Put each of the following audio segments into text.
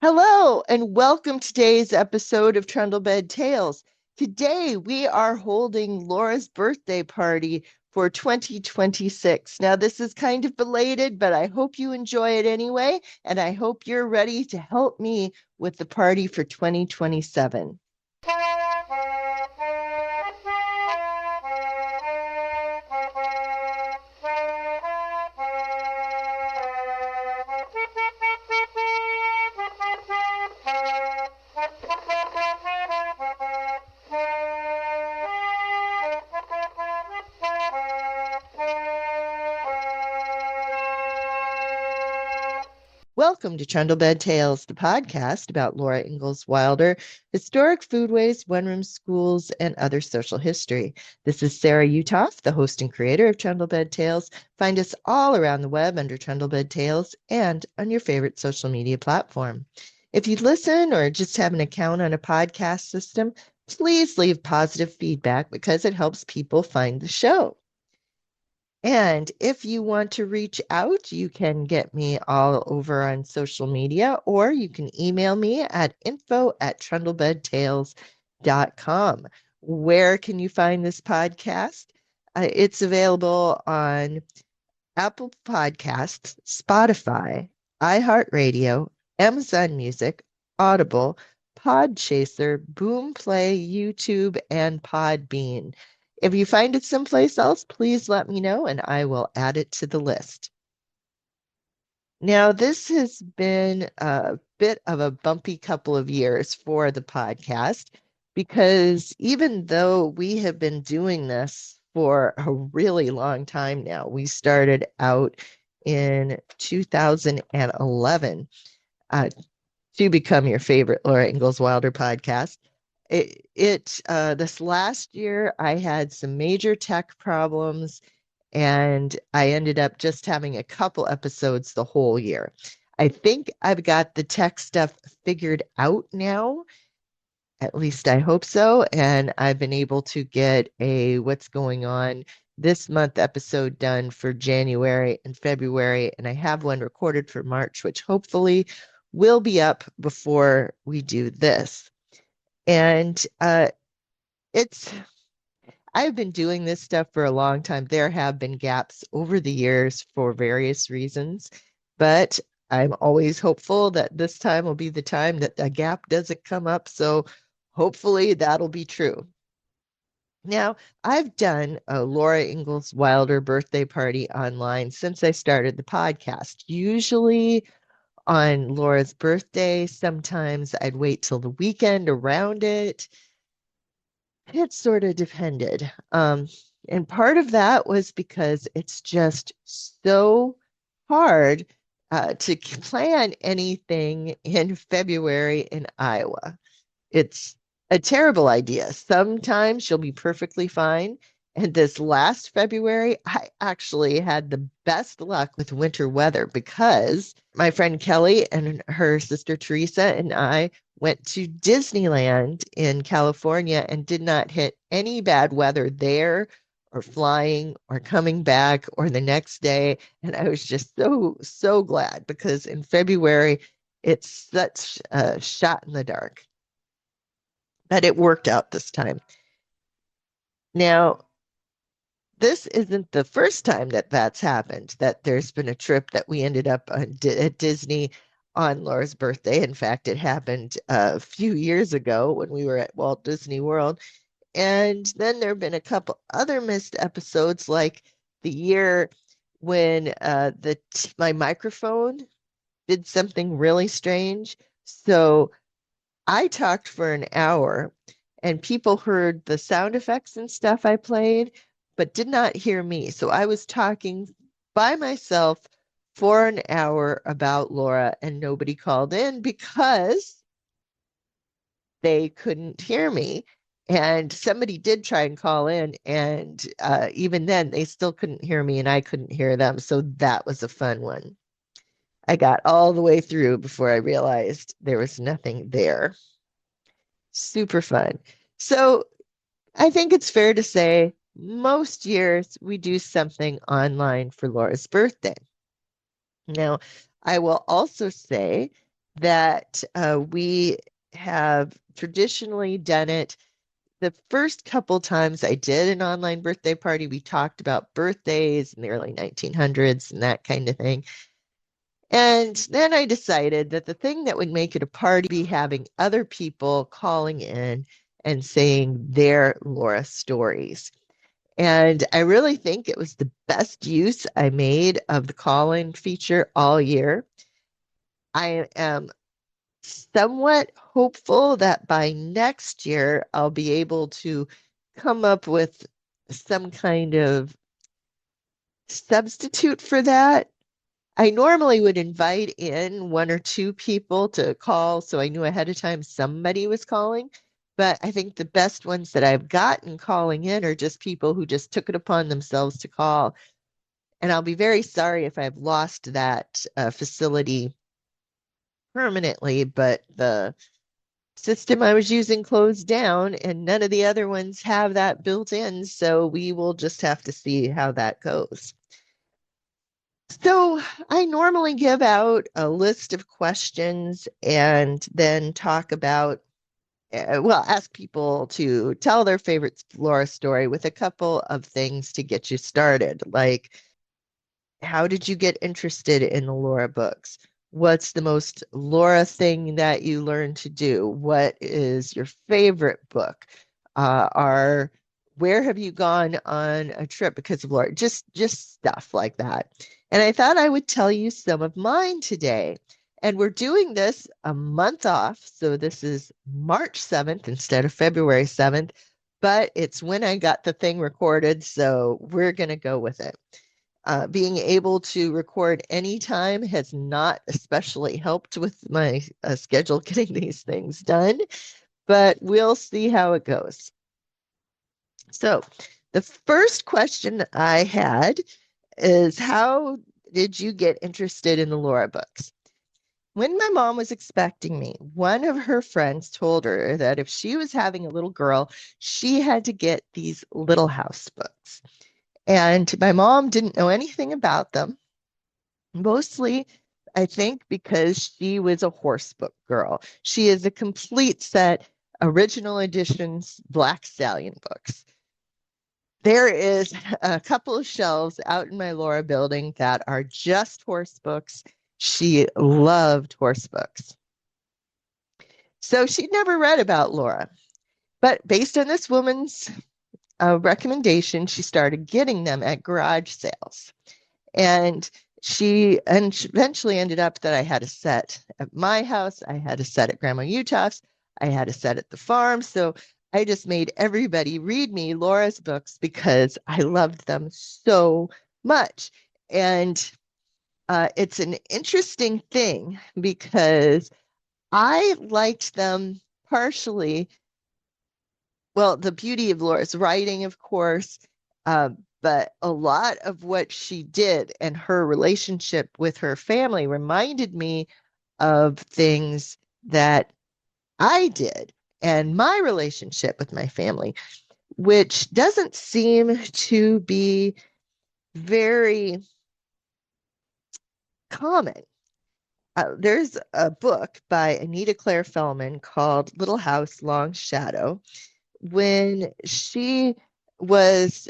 Hello, and welcome to today's episode of Trundlebed Tales. Today, we are holding Laura's birthday party for 2026. Now, this is kind of belated, but I hope you enjoy it anyway, and I hope you're ready to help me with the party for 2027. Welcome to Trundlebed Tales, the podcast about Laura Ingalls Wilder, historic foodways, one-room schools, and other social history. This is Sarah Utoff, the host and creator of Trundlebed Tales. Find us all around the web under Trundlebed Tales and on your favorite social media platform. If you listen or just have an account on a podcast system, please leave positive feedback because it helps people find the show. And if you want to reach out, you can get me all over on social media, or you can email me at info@trundlebedtales.com. Where can you find this podcast? It's available on Apple Podcasts, Spotify, iHeartRadio, Amazon Music, Audible, Podchaser, Boomplay, YouTube, and Podbean. If you find it someplace else, please let me know and I will add it to the list. Now, this has been a bit of a bumpy couple of years for the podcast because even though we have been doing this for a really long time now, we started out in 2011 to become your favorite Laura Ingalls Wilder podcast. This last year I had some major tech problems and I ended up just having a couple episodes the whole year. I think I've got the tech stuff figured out now. At least I hope so. And I've been able to get a what's going on this month episode done for January and February. And I have one recorded for March, which hopefully will be up before we do this. And I've been doing this stuff for a long time. There have been gaps over the years for various reasons, but I'm always hopeful that this time will be the time that a gap doesn't come up. So hopefully that'll be true. Now, I've done a Laura Ingalls Wilder birthday party online since I started the podcast. Usually on Laura's birthday, sometimes I'd wait till the weekend around it. It sort of depended. And part of that was because it's just so hard to plan anything in February in Iowa. It's a terrible idea. Sometimes you'll be perfectly fine. And this last February, I actually had the best luck with winter weather because my friend Kelly and her sister Teresa and I went to Disneyland in California and did not hit any bad weather there or flying or coming back or the next day. And I was just so glad because in February, it's such a shot in the dark. But it worked out this time. Now, this isn't the first time that that's happened, that there's been a trip that we ended up at Disney on Laura's birthday. In fact, it happened a few years ago when we were at Walt Disney World. And then there have been a couple other missed episodes, like the year when my microphone did something really strange. So I talked for an hour and people heard the sound effects and stuff I played, but did not hear me. So I was talking by myself for an hour about Laura and nobody called in because they couldn't hear me. And somebody did try and call in, and even then, they still couldn't hear me, and I couldn't hear them. So that was a fun one. I got all the way through before I realized there was nothing there. Super fun. So I think it's fair to say most years we do something online for Laura's birthday. Now, I will also say that we have traditionally done it. The first couple times I did an online birthday party, we talked about birthdays in the early 1900s and that kind of thing. And then I decided that the thing that would make it a party be having other people calling in and saying their Laura stories. And I really think it was the best use I made of the call-in feature all year. I am somewhat hopeful that by next year I'll be able to come up with some kind of substitute for that. I normally would invite in one or two people to call so I knew ahead of time somebody was calling. But I think the best ones that I've gotten calling in are just people who just took it upon themselves to call. And I'll be very sorry if I've lost that facility permanently, but the system I was using closed down and none of the other ones have that built in. So we will just have to see how that goes. So I normally give out a list of questions and then talk about, ask people to tell their favorite Laura story with a couple of things to get you started. Like, how did you get interested in the Laura books? What's the most Laura thing that you learned to do? What is your favorite book? Where have you gone on a trip because of Laura? Just stuff like that. And I thought I would tell you some of mine today. And we're doing this a month off. So this is March 7th instead of February 7th, but it's when I got the thing recorded. So we're going to go with it. Being able to record anytime has not especially helped with my schedule getting these things done, but we'll see how it goes. So the first question I had is, how did you get interested in the Laura books? When my mom was expecting me, one of her friends told her that if she was having a little girl, she had to get these Little House books. And my mom didn't know anything about them, mostly, I think, because she was a horse book girl. She is a complete set, original editions, Black Stallion books. There is a couple of shelves out in my Laura building that are just horse books. She loved horse books. So she'd never read about Laura. But based on this woman's recommendation, she started getting them at garage sales. And she eventually ended up that I had a set at my house. I had a set at Grandma Utah's. I had a set at the farm. So I just made everybody read me Laura's books because I loved them so much. And it's an interesting thing because I liked them partially. Well, the beauty of Laura's writing, of course, but a lot of what she did and her relationship with her family reminded me of things that I did and my relationship with my family, which doesn't seem to be very common. There's a book by Anita Claire Fellman called Little House, Long Shadow. When she was,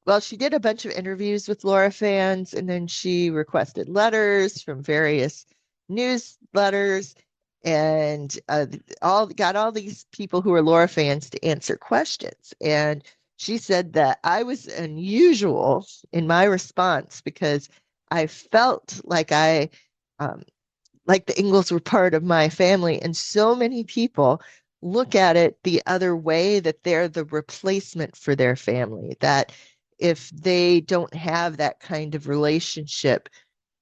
well, she did a bunch of interviews with Laura fans, and then she requested letters from various newsletters and got all these people who are Laura fans to answer questions. And she said that I was unusual in my response because I felt like the Ingalls were part of my family, and so many people look at it the other way, that they're the replacement for their family, that if they don't have that kind of relationship,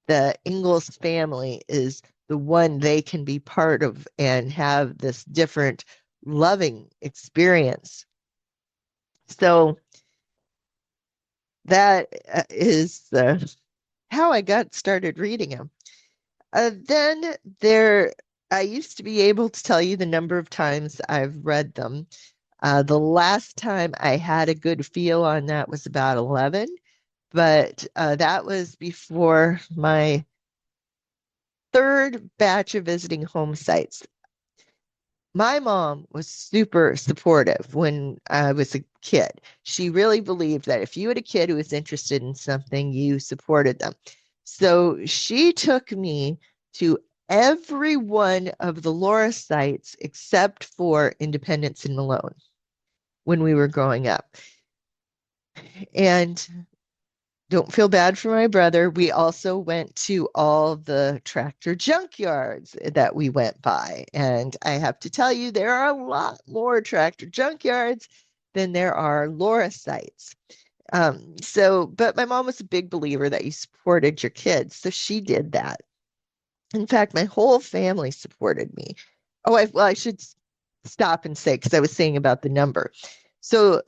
the Ingalls family is the one they can be part of and have this different loving experience. So that is how I got started reading them. Then I used to be able to tell you the number of times I've read them. The last time I had a good feel on that was about 11, but that was before my third batch of visiting home sites, my mom was super supportive when I was a kid. She really believed that if you had a kid who was interested in something, you supported them. So she took me to every one of the Laura sites except for Independence and Malone when we were growing up. And don't feel bad for my brother. We also went to all the tractor junkyards that we went by. And I have to tell you, there are a lot more tractor junkyards than there are Laura sites. But my mom was a big believer that you supported your kids. So she did that. In fact, my whole family supported me. I should stop and say, because I was saying about the number. So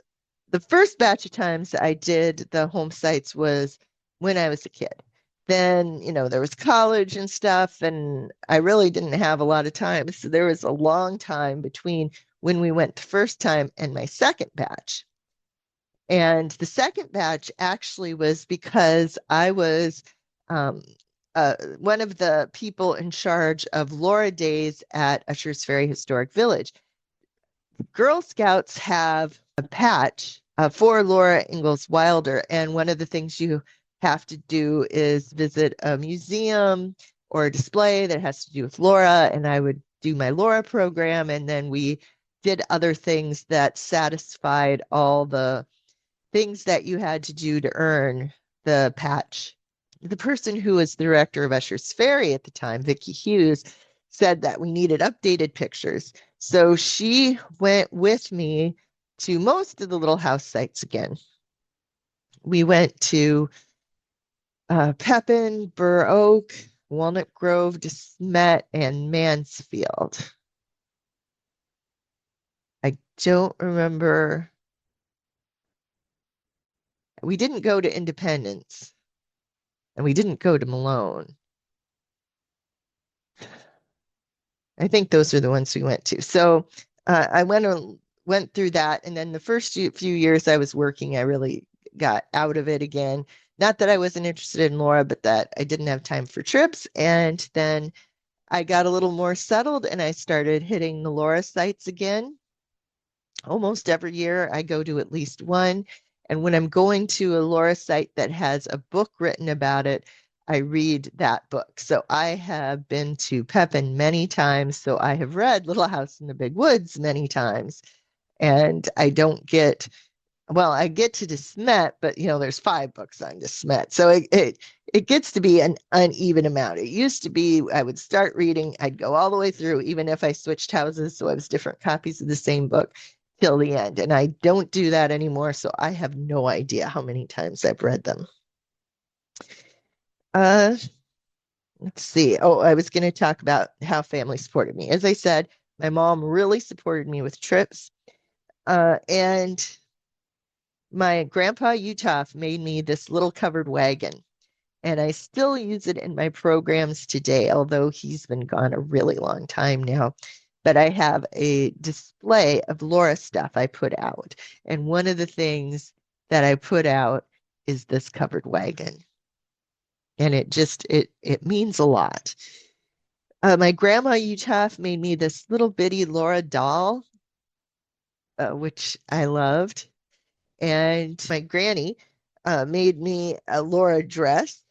the first batch of times I did the home sites was when I was a kid. Then, there was college and stuff, and I really didn't have a lot of time. So there was a long time between when we went the first time and my second batch. And the second batch actually was because I was one of the people in charge of Laura Days at Usher's Ferry Historic Village. Girl Scouts have a patch for Laura Ingalls Wilder, and one of the things you have to do is visit a museum or a display that has to do with Laura, and I would do my Laura program, and then we did other things that satisfied all the things that you had to do to earn the patch. The person who was the director of Usher's Ferry at the time, Vicki Hughes, said that we needed updated pictures. So she went with me to most of the little house sites again. We went to Pepin, Burr Oak, Walnut Grove, DeSmet, and Mansfield. I don't remember. We didn't go to Independence, and we didn't go to Malone. I think those are the ones we went to. So I went through that, and then the first few years I was working, I really got out of it again. Not that I wasn't interested in Laura, but that I didn't have time for trips. And then I got a little more settled, and I started hitting the Laura sites again. Almost every year I go to at least one. And when I'm going to a Laura site that has a book written about it, I read that book. So I have been to Pepin many times. So I have read Little House in the Big Woods many times. And I don't get, well, I get to DeSmet, but there's 5 books on DeSmet. So it gets to be an uneven amount. It used to be I would start reading, I'd go all the way through, even if I switched houses. So I was different copies of the same book till the end. And I don't do that anymore. So I have no idea how many times I've read them. Let's see. Oh, I was going to talk about how family supported me. As I said, my mom really supported me with trips. And my grandpa Utah made me this little covered wagon. And I still use it in my programs today, although he's been gone a really long time now. But I have a display of Laura stuff I put out. And one of the things that I put out is this covered wagon. And it means a lot. My grandma Utah made me this little bitty Laura doll, which I loved. And my granny made me a Laura dress.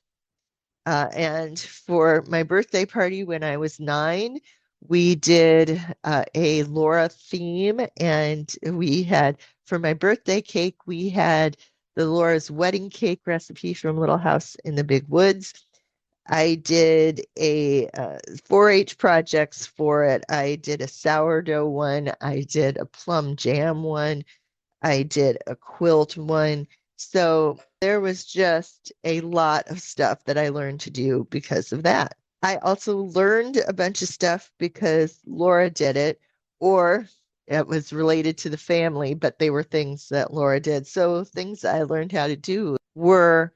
And for my birthday party when I was 9, we did a Laura theme. And for my birthday cake, we had the Laura's wedding cake recipe from Little House in the Big Woods. I did a 4-H projects for it. I did a sourdough one. I did a plum jam one. I did a quilt one. So there was just a lot of stuff that I learned to do because of that. I also learned a bunch of stuff because Laura did it, or it was related to the family, but they were things that Laura did. So things I learned how to do were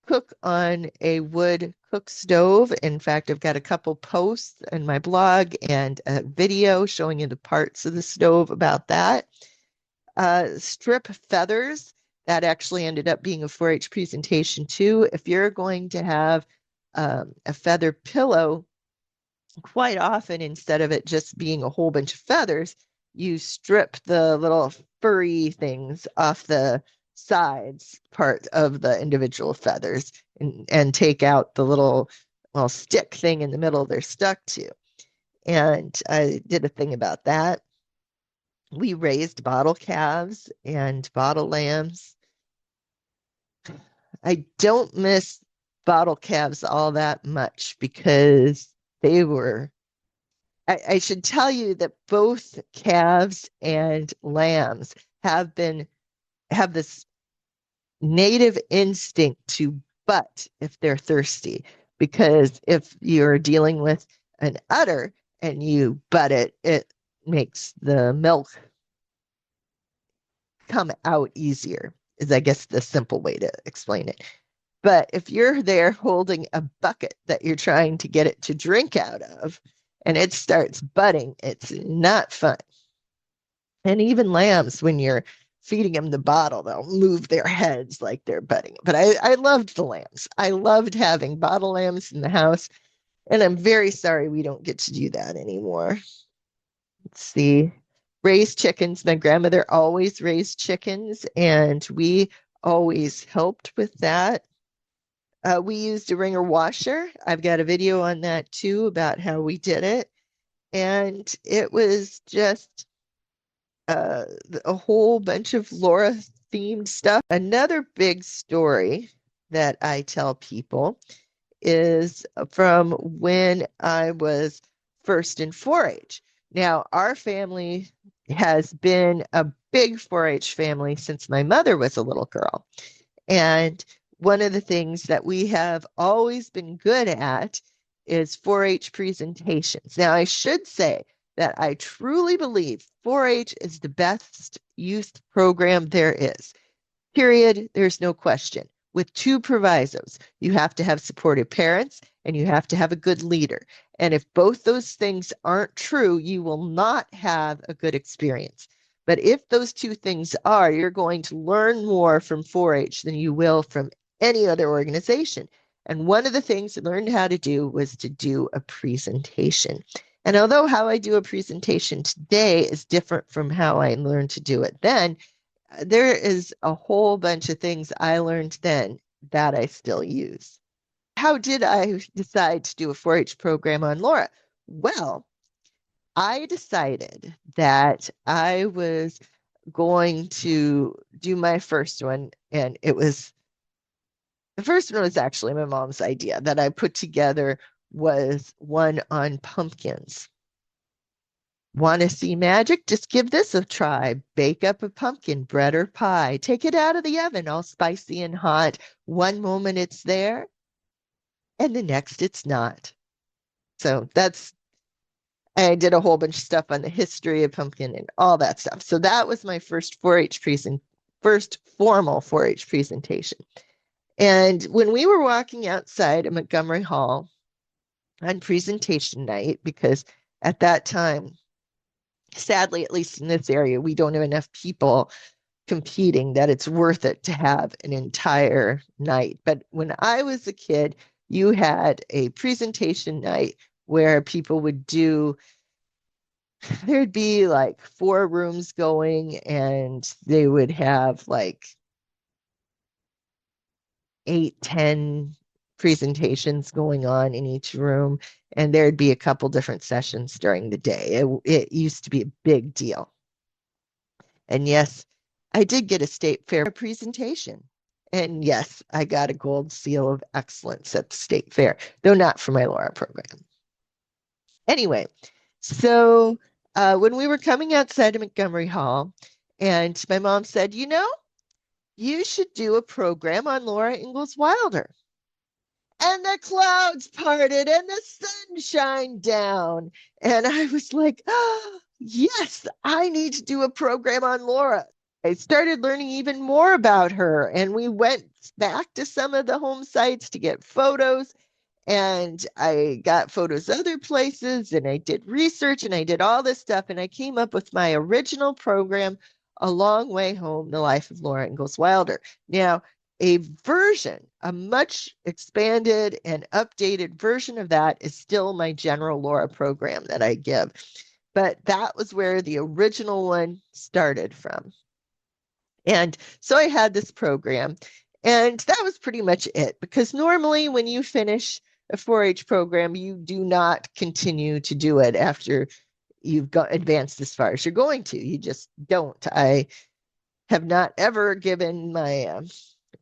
cook on a wood cook stove. In fact, I've got a couple posts in my blog and a video showing you the parts of the stove about that. Strip feathers. That actually ended up being a 4-H presentation too. If you're going to have a feather pillow quite often, instead of it just being a whole bunch of feathers, you strip the little furry things off the sides part of the individual feathers and take out the little, well, stick thing in the middle they're stuck to. And I did a thing about that. We raised bottle calves and bottle lambs. I don't miss bottle calves all that much because they were. I should tell you that both calves and lambs have this native instinct to butt if they're thirsty. Because if you're dealing with an udder and you butt it, it makes the milk come out easier, is I guess the simple way to explain it. But if you're there holding a bucket that you're trying to get it to drink out of and it starts butting, it's not fun. And even lambs, when you're feeding them the bottle, they'll move their heads like they're butting. But I loved the lambs. I loved having bottle lambs in the house. And I'm very sorry we don't get to do that anymore. Let's see. Raised chickens. My grandmother always raised chickens, and we always helped with that. We used a ringer washer. I've got a video on that too about how we did it. And it was just a whole bunch of Laura themed stuff. Another big story that I tell people is from when I was first in 4-H. Now, our family has been a big 4-H family since my mother was a little girl. And one of the things that we have always been good at is 4-H presentations. Now, I should say that I truly believe 4-H is the best youth program there is. Period. There's no question. With two provisos, you have to have supportive parents and you have to have a good leader. And if both those things aren't true, you will not have a good experience. But if those two things are, you're going to learn more from 4-H than you will from any other organization. And one of the things I learned how to do was to do a presentation. And although how I do a presentation today is different from how I learned to do it then, there is a whole bunch of things I learned then that I still use. How did I decide to do a 4-H program on Laura? Well, I decided that I was going to do my first one, and the first one was actually my mom's idea that I put together was one on pumpkins. Want to see magic? Just give this a try. Bake up a pumpkin, bread or pie. Take it out of the oven, all spicy and hot. One moment it's there, and the next it's not. So I did a whole bunch of stuff on the history of pumpkin and all that stuff. So that was my first first formal 4-H presentation. And when we were walking outside of Montgomery Hall on presentation night, because at that time, sadly, at least in this area, we don't have enough people competing that it's worth it to have an entire night. But when I was a kid, you had a presentation night where people would there'd be like 4 rooms going, and they would have like 8, 10 presentations going on in each room, and there'd be a couple different sessions during the day. It used to be a big deal. And yes, I did get a state fair presentation. And yes, I got a gold seal of excellence at the state fair, though not for my Laura program. Anyway, so when we were coming outside of Montgomery Hall, and my mom said, you should do a program on Laura Ingalls Wilder. And the clouds parted and the sun shined down. And I was like, oh, yes, I need to do a program on Laura. I started learning even more about her. And we went back to some of the home sites to get photos. And I got photos other places, and I did research, and I did all this stuff. And I came up with my original program, A Long Way Home, The Life of Laura Ingalls Wilder. Now, a version, a much expanded and updated version of that is still my general Laura program that I give. But that was where the original one started from. And so I had this program, and that was pretty much it. Because normally, when you finish a 4-H program, you do not continue to do it after you've got advanced as far as you're going to. You just don't. I have not ever given my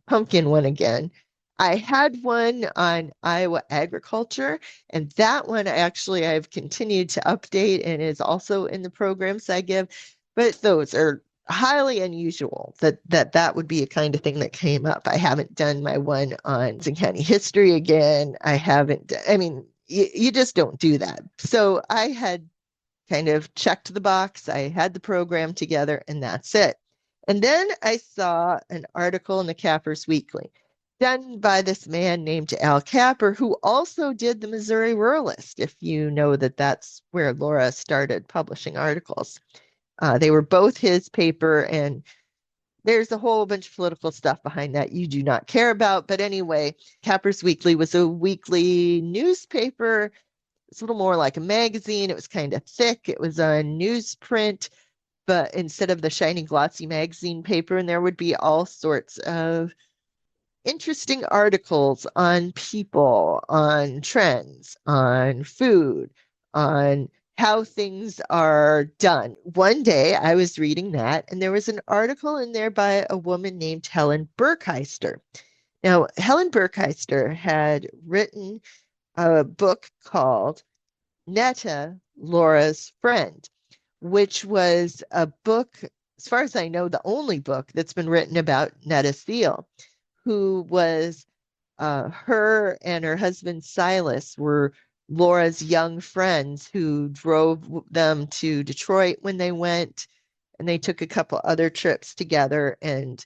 pumpkin one again. I had one on Iowa agriculture, and that one actually I've continued to update and is also in the programs I give. But those are highly unusual that would be a kind of thing that came up. I haven't done my one on County history again. I haven't, I mean, you just don't do that. So I had kind of checked the box. I had the program together, and that's it. And then I saw an article in the Cappers Weekly done by this man named Al Capper, who also did the Missouri Ruralist, if you know that that's where Laura started publishing articles. They were both his paper, and there's a whole bunch of political stuff behind that you do not care about. But anyway, Cappers Weekly was a weekly newspaper. It's a little more like a magazine. It was kind of thick. It was on newsprint, but instead of the shiny glossy magazine paper, and there would be all sorts of interesting articles on people, on trends, on food, on how things are done. One day I was reading that, and there was an article in there by a woman named Helen Burkheister. Now, Helen Burkheister had written a book called Netta, Laura's Friend, which was a book, as far as I know, the only book that's been written about Netta Seal, who was her and her husband Silas were Laura's young friends who drove them to Detroit when they went, and they took a couple other trips together, and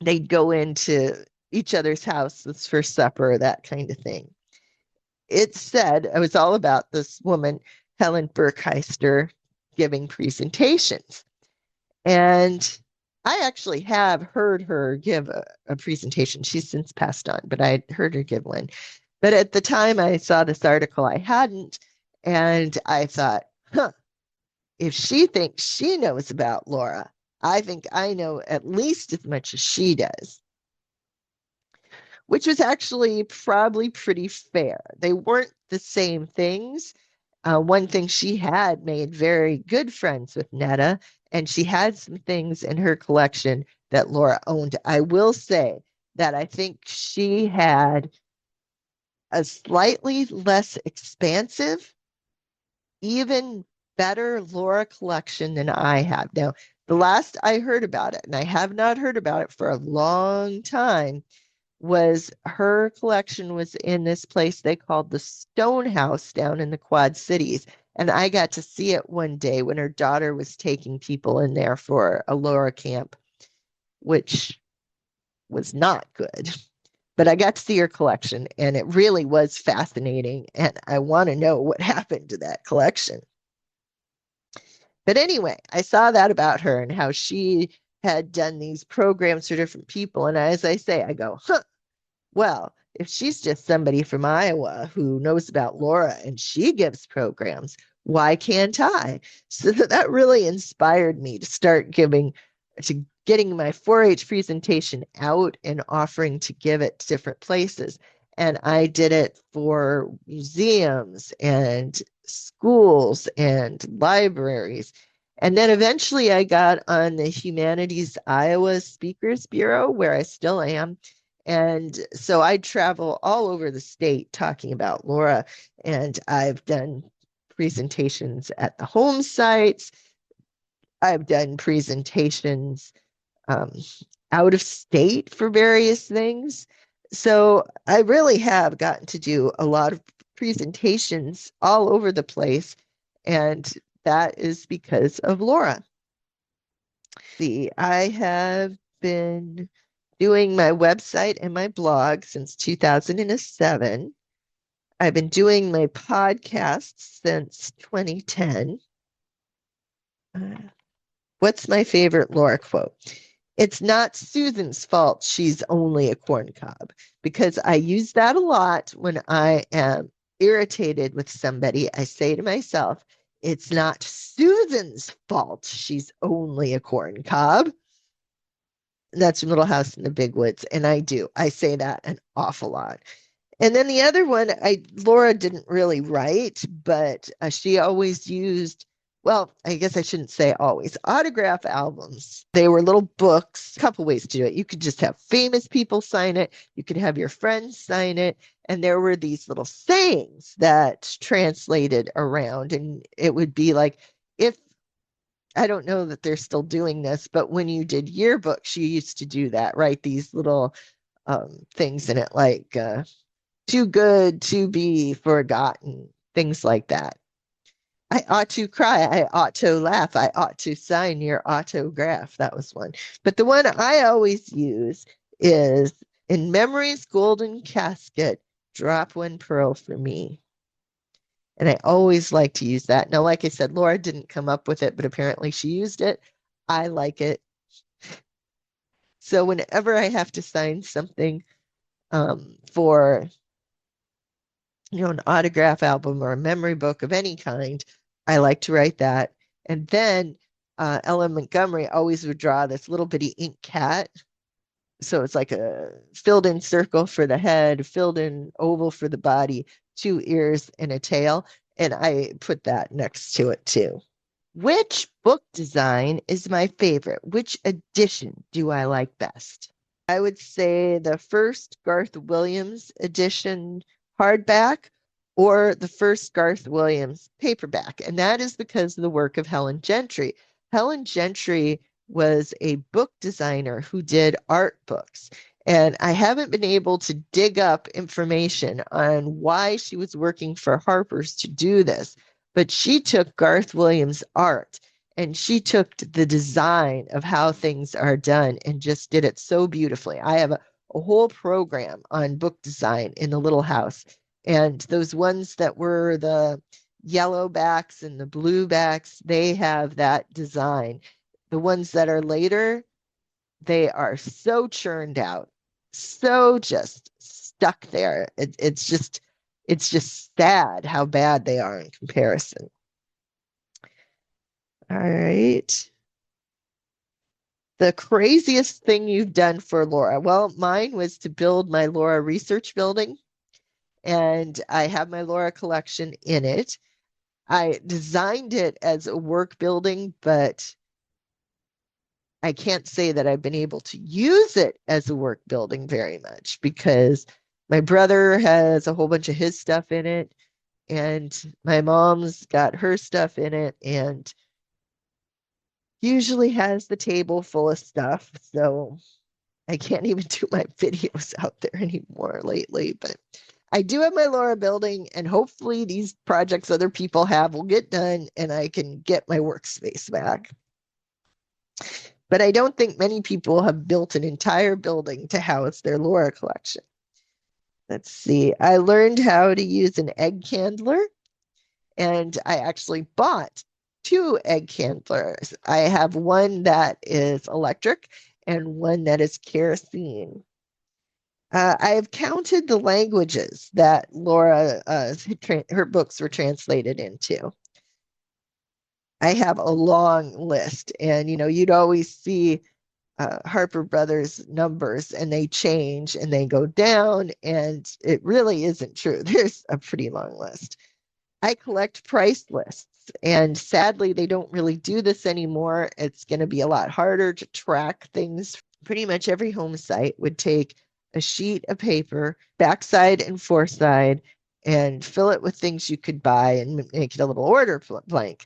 they'd go into each other's houses for supper, that kind of thing. It said it was all about this woman, Helen Burkheister, giving presentations. And I actually have heard her give a presentation. She's since passed on, but I heard her give one. But at the time I saw this article, I hadn't. And I thought, if she thinks she knows about Laura, I think I know at least as much as she does, which was actually probably pretty fair. They weren't the same things. One thing, she had made very good friends with Netta, and she had some things in her collection that Laura owned. I will say that I think she had a slightly less expansive, even better Laura collection than I have. Now, the last I heard about it, and I have not heard about it for a long time, was her collection was in this place they called the Stone House down in the Quad Cities. And I got to see it one day when her daughter was taking people in there for a Laura camp, which was not good. But I got to see her collection, and it really was fascinating. And I want to know what happened to that collection. But anyway, I saw that about her and how she had done these programs for different people. And as I say, I go, well, if she's just somebody from Iowa who knows about Laura and she gives programs, why can't I? So that really inspired me to start getting my 4-H presentation out and offering to give it to different places. And I did it for museums and schools and libraries. And then eventually I got on the Humanities Iowa Speakers Bureau, where I still am. And so I travel all over the state talking about Laura, and I've done presentations at the home sites. I've done presentations out of state for various things. So I really have gotten to do a lot of presentations all over the place, and that is because of Laura. See, I have been doing my website and my blog since 2007. I've been doing my podcast since 2010. What's my favorite Laura quote? It's not Susan's fault she's only a corn cob, because I use that a lot when I am irritated with somebody. I say to myself, it's not Susan's fault she's only a corn cob. That's Little House in the Big Woods. And I do. I say that an awful lot. And then the other one, Laura didn't really write, but she always used, well, I guess I shouldn't say always, autograph albums. They were little books, a couple ways to do it. You could just have famous people sign it. You could have your friends sign it. And there were these little sayings that translated around. And it would be like, if I don't know that they're still doing this, but when you did yearbooks, you used to do that, right? These little things in it, like too good to be forgotten, things like that. I ought to cry. I ought to laugh. I ought to sign your autograph. That was one. But the one I always use is in memory's golden casket, drop one pearl for me. And I always like to use that. Now, like I said, Laura didn't come up with it, but apparently she used it. I like it. So whenever I have to sign something for an autograph album or a memory book of any kind, I like to write that. And then Ellen Montgomery always would draw this little bitty ink cat. So it's like a filled in circle for the head, filled in oval for the body, two ears and a tail. And I put that next to it too. Which book design is my favorite? Which edition do I like best? I would say the first Garth Williams edition hardback or the first Garth Williams paperback. And that is because of the work of Helen Gentry. Helen Gentry was a book designer who did art books. And I haven't been able to dig up information on why she was working for Harper's to do this, but she took Garth Williams' art and she took the design of how things are done and just did it so beautifully. I have a whole program on book design in the Little House. And those ones that were the yellow backs and the blue backs, they have that design. The ones that are later, they are so churned out, so just stuck there. It's just sad how bad they are in comparison. All right. The craziest thing you've done for Laura. Well, mine was to build my Laura research building, and I have my Laura collection in it. I designed it as a work building, but I can't say that I've been able to use it as a work building very much because my brother has a whole bunch of his stuff in it, and my mom's got her stuff in it, and usually has the table full of stuff. So I can't even do my videos out there anymore lately. But I do have my Laura building, and hopefully these projects other people have will get done and I can get my workspace back. But I don't think many people have built an entire building to house their Laura collection. Let's see. I learned how to use an egg candler, and I actually bought two egg candlers. I have one that is electric and one that is kerosene. I have counted the languages that Laura, her books were translated into. I have a long list, and you'd always see Harper Brothers numbers, and they change and they go down, and it really isn't true. There's a pretty long list. I collect price lists, and sadly, they don't really do this anymore. It's going to be a lot harder to track things. Pretty much every home site would take a sheet of paper, backside and foreside, and fill it with things you could buy and make it a little order blank.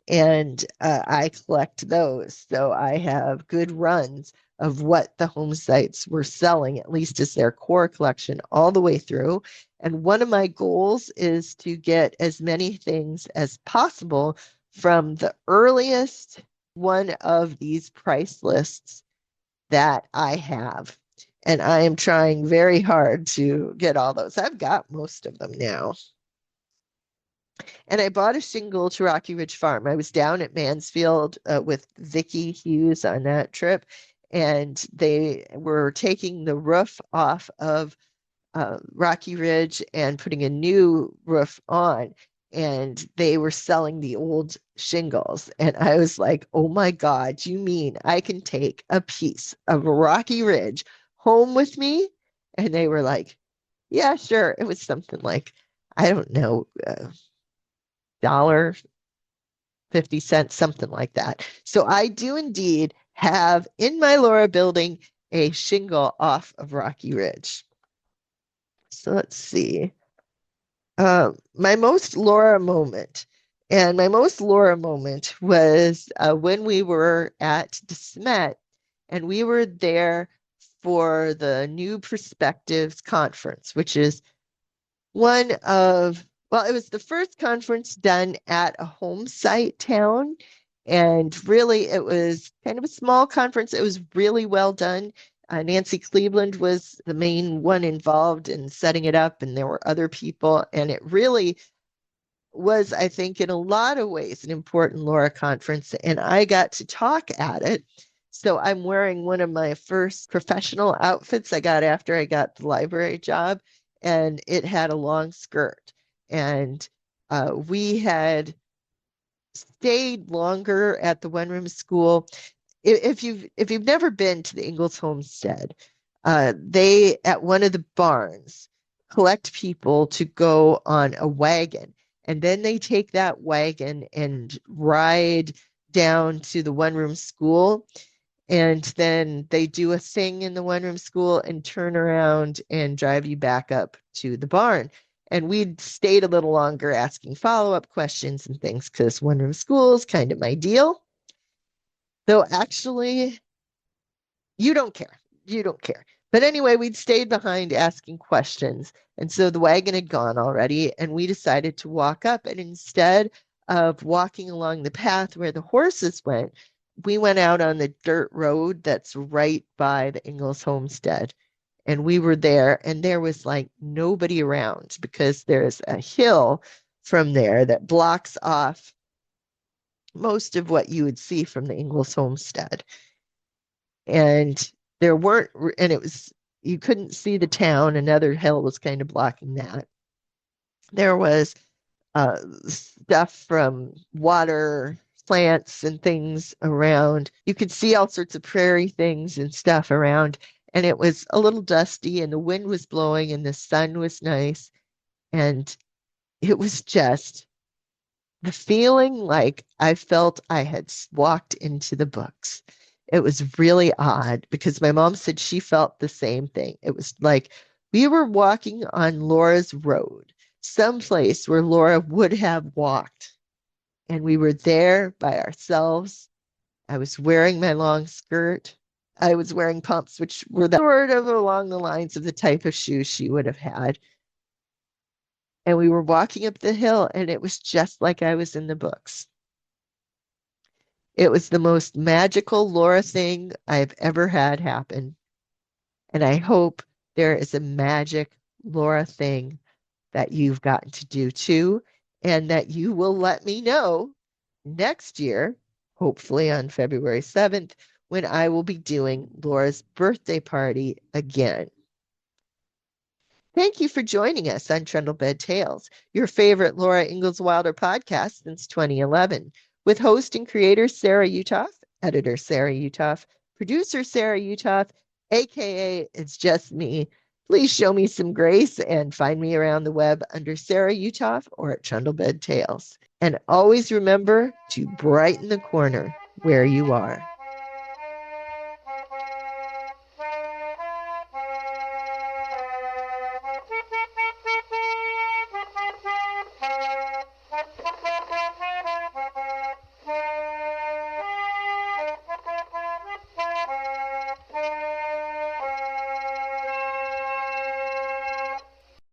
And I collect those. So I have good runs of what the home sites were selling, at least as their core collection, all the way through. And one of my goals is to get as many things as possible from the earliest one of these price lists that I have. And I am trying very hard to get all those. I've got most of them now. And I bought a shingle to Rocky Ridge Farm. I was down at Mansfield with Vicki Hughes on that trip. and they were taking the roof off of Rocky Ridge and putting a new roof on. And they were selling the old shingles. And I was like, oh my God, you mean I can take a piece of Rocky Ridge home with me? And they were like, yeah, sure. It was something like, I don't know, dollar 50 cents, something like that. So I do indeed have in my Laura building a shingle off of Rocky Ridge. So let's see. My most Laura moment. And my most Laura moment was when we were at DeSmet, and we were there for the New Perspectives Conference, which is one of, well, it was the first conference done at a home site town. And really, it was kind of a small conference. It was really well done. Nancy Cleveland was the main one involved in setting it up, and there were other people. And it really was, I think, in a lot of ways, an important Laura conference. And I got to talk at it. So I'm wearing one of my first professional outfits I got after I got the library job, and it had a long skirt. And we had stayed longer at the one-room school. If you've never been to the Ingalls Homestead, they at one of the barns collect people to go on a wagon, and then they take that wagon and ride down to the one-room school, and then they do a thing in the one-room school and turn around and drive you back up to the barn. And we'd stayed a little longer asking follow-up questions and things because one-room school is kind of my deal. Though actually, you don't care. You don't care. But anyway, we'd stayed behind asking questions. And so the wagon had gone already, and we decided to walk up. And instead of walking along the path where the horses went, we went out on the dirt road that's right by the Ingalls Homestead. And we were there, and there was like nobody around because there's a hill from there that blocks off most of what you would see from the Ingalls Homestead. And there weren't, and it was, you couldn't see the town. Another hill was kind of blocking that. There was stuff from water plants and things around. You could see all sorts of prairie things and stuff around. And it was a little dusty, and the wind was blowing, and the sun was nice. And it was just the feeling like I felt I had walked into the books. It was really odd because my mom said she felt the same thing. It was like we were walking on Laura's road, someplace where Laura would have walked. And we were there by ourselves. I was wearing my long skirt. I was wearing pumps, which were sort of along the lines of the type of shoes she would have had. And we were walking up the hill, and it was just like I was in the books. It was the most magical Laura thing I've ever had happen. And I hope there is a magic Laura thing that you've gotten to do too, and that you will let me know next year, hopefully on February 7th, when I will be doing Laura's birthday party again. Thank you for joining us on Trundlebed Tales, your favorite Laura Ingalls Wilder podcast since 2011, with host and creator Sarah Utoff, editor Sarah Utoff, producer Sarah Utoff, aka It's Just Me. Please show me some grace and find me around the web under Sarah Utoff or at Trundlebed Tales. And always remember to brighten the corner where you are.